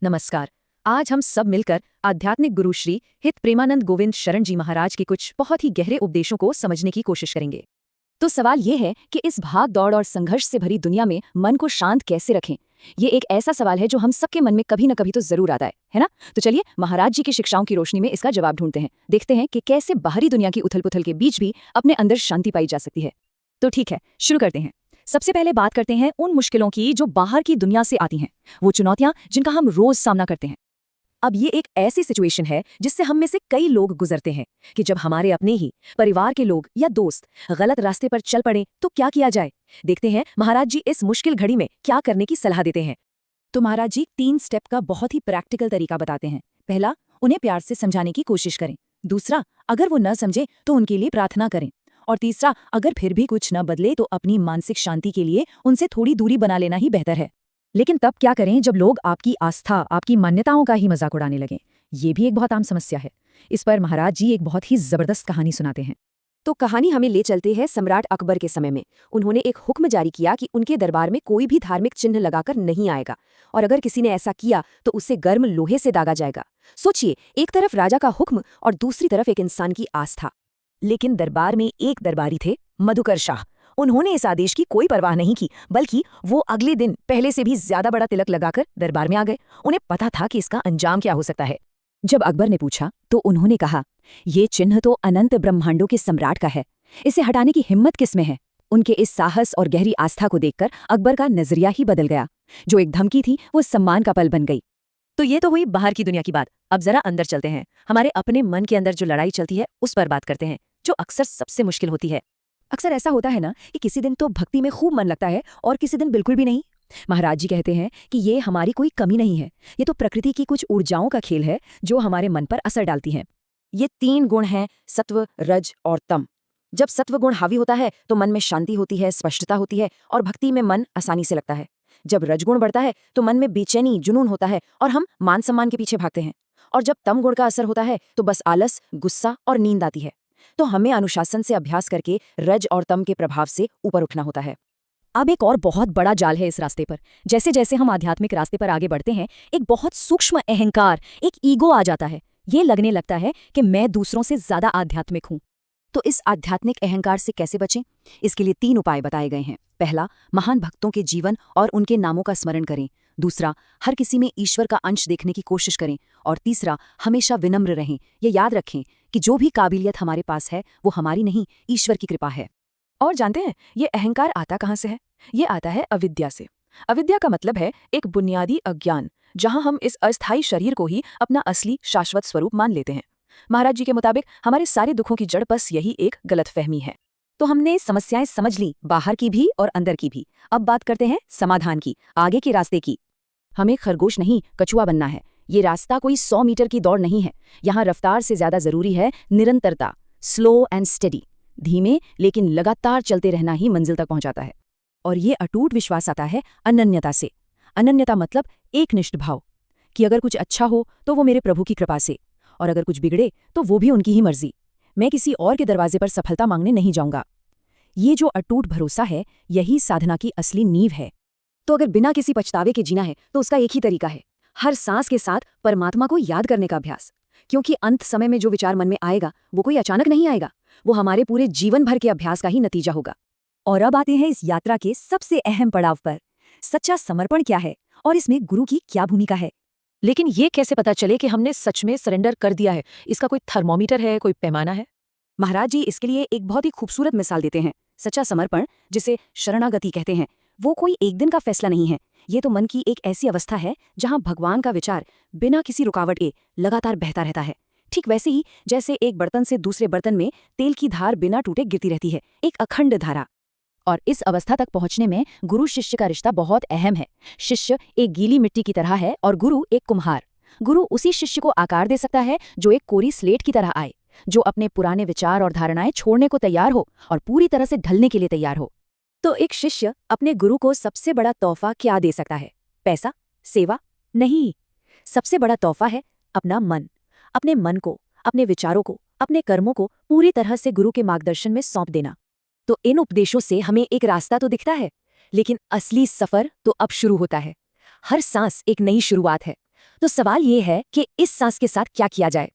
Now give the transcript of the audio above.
नमस्कार। आज हम सब मिलकर आध्यात्मिक गुरु श्री हित प्रेमानंद गोविंद शरण जी महाराज के कुछ बहुत ही गहरे उपदेशों को समझने की कोशिश करेंगे। तो सवाल ये है कि इस भाग दौड़ और संघर्ष से भरी दुनिया में मन को शांत कैसे रखें। ये एक ऐसा सवाल है जो हम सबके मन में कभी न कभी तो जरूर आता है ना? तो चलिए महाराज जी की शिक्षाओं की रोशनी में इसका जवाब ढूंढते हैं। देखते हैं कि कैसे बाहरी दुनिया की उथल पुथल के बीच भी अपने अंदर शांति पाई जा सकती है। तो ठीक है, शुरू करते हैं। सबसे पहले बात करते हैं उन मुश्किलों की जो बाहर की दुनिया से आती हैं, वो चुनौतियां जिनका हम रोज सामना करते हैं। अब ये एक ऐसी सिचुएशन है जिससे हम में से कई लोग गुजरते हैं कि जब हमारे अपने ही परिवार के लोग या दोस्त गलत रास्ते पर चल पड़े तो क्या किया जाए। देखते हैं महाराज जी इस मुश्किल घड़ी में क्या करने की सलाह देते हैं। तो महाराज जी 3 स्टेप का बहुत ही प्रैक्टिकल तरीका बताते हैं। पहला, उन्हें प्यार से समझाने की कोशिश करें। दूसरा, अगर वो न समझे तो उनके लिए प्रार्थना करें। और तीसरा, अगर फिर भी कुछ न बदले तो अपनी मानसिक शांति के लिए उनसे थोड़ी दूरी बना लेना ही बेहतर है। लेकिन तब क्या करें जब लोग आपकी आस्था, आपकी मान्यताओं का ही मजाक उड़ाने लगें? ये भी एक बहुत आम समस्या है। इस पर महाराज जी एक बहुत ही जबरदस्त कहानी सुनाते हैं। तो कहानी हमें ले चलते हैं सम्राट अकबर के समय में। उन्होंने एक हुक्म जारी किया कि उनके दरबार में कोई भी धार्मिक चिन्ह लगाकर नहीं आएगा, और अगर किसी ने ऐसा किया तो उसे गर्म लोहे से दागा जाएगा। सोचिए, एक तरफ राजा का हुक्म और दूसरी तरफ एक इंसान की आस्था। लेकिन दरबार में एक दरबारी थे, मधुकर शाह। उन्होंने इस आदेश की कोई परवाह नहीं की, बल्कि वो अगले दिन पहले से भी ज्यादा बड़ा तिलक लगाकर दरबार में आ गए। उन्हें पता था कि इसका अंजाम क्या हो सकता है। जब अकबर ने पूछा तो उन्होंने कहा, ये चिन्ह तो अनंत ब्रह्मांडों के सम्राट का है, इसे हटाने की हिम्मत किसमें है? उनके इस साहस और गहरी आस्था को देखकर अकबर का नजरिया ही बदल गया। जो एक धमकी थी वो सम्मान का पल बन गई। तो ये तो हुई बाहर की दुनिया की बात। अब जरा अंदर चलते हैं। हमारे अपने मन के अंदर जो लड़ाई चलती है उस पर बात करते हैं, जो अक्सर सबसे मुश्किल होती है। अक्सर ऐसा होता है ना कि किसी दिन तो भक्ति में खूब मन लगता है और किसी दिन बिल्कुल भी नहीं। महाराज जी कहते हैं कि ये हमारी कोई कमी नहीं है, ये तो प्रकृति की कुछ ऊर्जाओं का खेल है जो हमारे मन पर असर डालती हैं। ये 3 गुण हैं, सत्व, रज और तम। जब सत्व गुण हावी होता है तो मन में शांति होती है, स्पष्टता होती है और भक्ति में मन आसानी से लगता है। जब रजगुण बढ़ता है तो मन में बेचैनी, जुनून होता है और हम मान सम्मान के पीछे भागते हैं। और जब तम गुण का असर होता है तो बस आलस, गुस्सा और नींद आती है। तो हमें अनुशासन से अभ्यास करके रज और तम के प्रभाव से ऊपर उठना होता है। अब एक और बहुत बड़ा जाल है इस रास्ते पर। जैसे जैसे हम आध्यात्मिक रास्ते पर आगे बढ़ते हैं, एक बहुत सूक्ष्म अहंकार, एक ईगो आ जाता है। ये लगने लगता है कि मैं दूसरों से ज्यादा आध्यात्मिक हूँ। तो इस आध्यात्मिक अहंकार से कैसे बचें? इसके लिए 3 उपाय बताए गए हैं। पहला, महान भक्तों के जीवन और उनके नामों का स्मरण करें। दूसरा, हर किसी में ईश्वर का अंश देखने की कोशिश करें। और तीसरा, हमेशा विनम्र रहें। ये याद रखें कि जो भी काबिलियत हमारे पास है वो हमारी नहीं, ईश्वर की कृपा है। और जानते हैं ये अहंकार आता कहाँ से है? ये आता है अविद्या से। अविद्या का मतलब है एक बुनियादी अज्ञान, जहां हम इस अस्थायी शरीर को ही अपना असली शाश्वत स्वरूप मान लेते हैं। महाराज जी के मुताबिक हमारे सारे दुखों की जड़ बस यही एक गलतफहमी है। तो हमने समस्याएं समझ ली, बाहर की भी और अंदर की भी। अब बात करते हैं समाधान की, आगे के रास्ते की। हमें खरगोश नहीं, कछुआ बनना है। ये रास्ता कोई 100 मीटर की दौड़ नहीं है। यहाँ रफ्तार से ज्यादा जरूरी है निरंतरता, स्लो एंड स्टेडी। धीमे लेकिन लगातार चलते रहना ही मंजिल तक पहुंचाता है। और ये अटूट विश्वास आता है अनन्यता से। अनन्यता मतलब एकनिष्ठ भाव कि अगर कुछ अच्छा हो तो वो मेरे प्रभु की कृपा से, और अगर कुछ बिगड़े तो वो भी उनकी ही मर्जी। मैं किसी और के दरवाजे पर सफलता मांगने नहीं जाऊंगा। ये जो अटूट भरोसा है, यही साधना की असली नींव है। तो अगर बिना किसी पछतावे के जीना है तो उसका एक ही तरीका है, हर सांस के साथ परमात्मा को याद करने का अभ्यास। क्योंकि अंत समय में जो विचार मन में आएगा वो कोई अचानक नहीं आएगा, वो हमारे पूरे जीवन भर के अभ्यास का ही नतीजा होगा। और अब आते हैं इस यात्रा के सबसे अहम पड़ाव पर, सच्चा समर्पण क्या है और इसमें गुरु की क्या भूमिका है। लेकिन ये कैसे पता चले कि हमने सच में सरेंडर कर दिया है? इसका कोई थर्मोमीटर है, कोई पैमाना है? महाराज जी इसके लिए एक बहुत ही खूबसूरत मिसाल देते हैं। सच्चा समर्पण, जिसे शरणागति कहते हैं, वो कोई एक दिन का फैसला नहीं है। ये तो मन की एक ऐसी अवस्था है जहां भगवान का विचार बिना किसी रुकावट के लगातार बहता रहता है। ठीक वैसे ही जैसे एक बर्तन से दूसरे बर्तन में तेल की धार बिना टूटे गिरती रहती है, एक अखंड धारा। और इस अवस्था तक पहुंचने में गुरु शिष्य का रिश्ता बहुत अहम है। शिष्य एक गीली मिट्टी की तरह है और गुरु एक कुम्हार। गुरु उसी शिष्य को आकार दे सकता है जो एक कोरी स्लेट की तरह आए, जो अपने पुराने विचार और धारणाएं छोड़ने को तैयार हो और पूरी तरह से ढलने के लिए तैयार हो। तो एक शिष्य अपने गुरु को सबसे बड़ा तोहफा क्या दे सकता है? पैसा? सेवा? नहीं। सबसे बड़ा तोहफा है अपना मन। अपने मन को, अपने विचारों को, अपने कर्मों को पूरी तरह से गुरु के मार्गदर्शन में सौंप देना। तो इन उपदेशों से हमें एक रास्ता तो दिखता है, लेकिन असली सफर तो अब शुरू होता है। हर सांस एक नई शुरुआत है। तो सवाल ये है कि इस सांस के साथ क्या किया जाए।